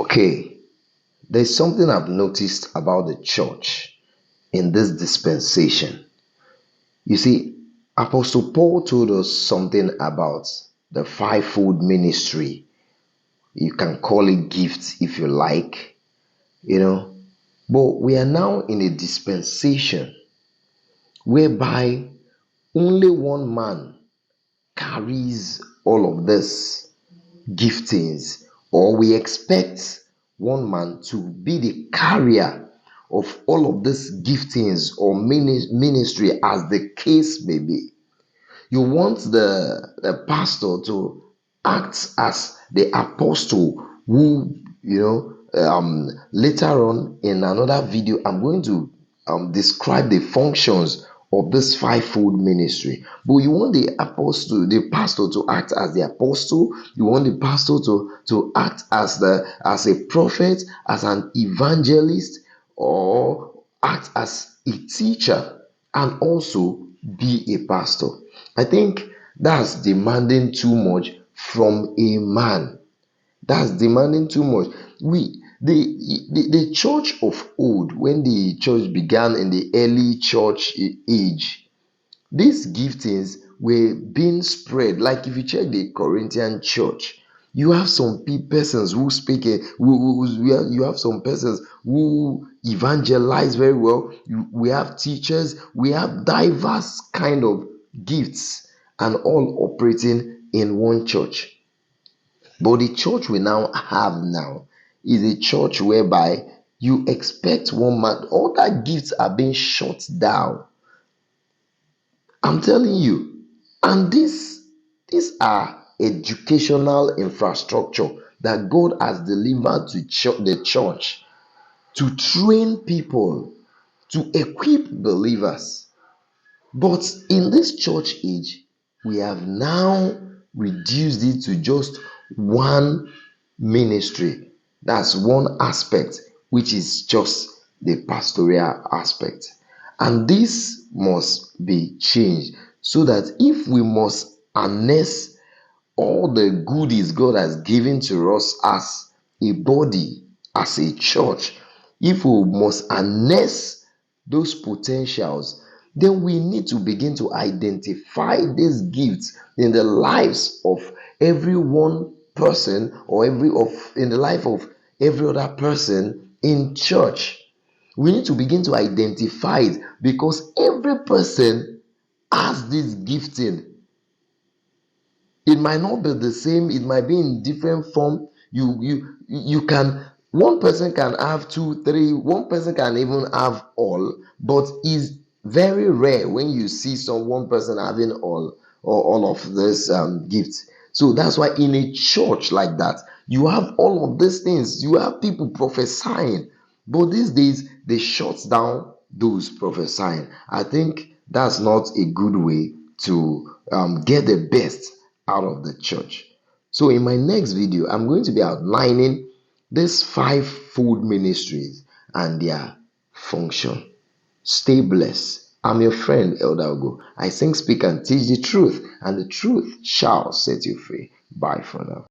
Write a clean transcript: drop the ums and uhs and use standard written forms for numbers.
Okay, there's something I've noticed about the church in this dispensation. You see, Apostle Paul told us something about the fivefold ministry. You can call it gifts if you like, you know. But we are now in a dispensation whereby only one man carries all of this giftings, or we expect one man to be the carrier of all of these giftings or ministry, as the case may be. You want the pastor to act as the apostle who, later on in another video, I'm going to describe the functions of this fivefold ministry. But you want the pastor to act as the apostle. You want the pastor to act as a prophet, as an evangelist, or act as a teacher, and also be a pastor. I think that's demanding too much from a man. That's demanding too much. The church of old, when the church began in the early church age, these giftings were being spread. Like if you check the Corinthian church, you have some persons who speak, you have some persons who evangelize very well. We have teachers, we have diverse kind of gifts, and all operating in one church. But the church we now have now is a church whereby you expect one man, all that gifts are being shut down. I'm telling you. And these are educational infrastructure that God has delivered to the church to train people, to equip believers. But in this church age, we have now reduced it to just one ministry. That's one aspect, which is just the pastoral aspect. And this must be changed, so that if we must harness all the goodies God has given to us as a body, as a church, if we must harness those potentials, then we need to begin to identify these gifts in the lives of every one person, or in the life of every other person in church. We need to begin to identify it, because every person has this gifting. It might not be the same, it might be in different form. You can, one person can have two, three, one person can even have all, but it's very rare when you see one person having all of this gifts. So that's why in a church like that, you have all of these things. You have people prophesying, but these days they shut down those prophesying. I think that's not a good way to get the best out of the church. So in my next video, I'm going to be outlining these fivefold ministries and their function. Stay blessed. I'm your friend, Elder Ogo. I sing, speak, and teach the truth, and the truth shall set you free. Bye for now.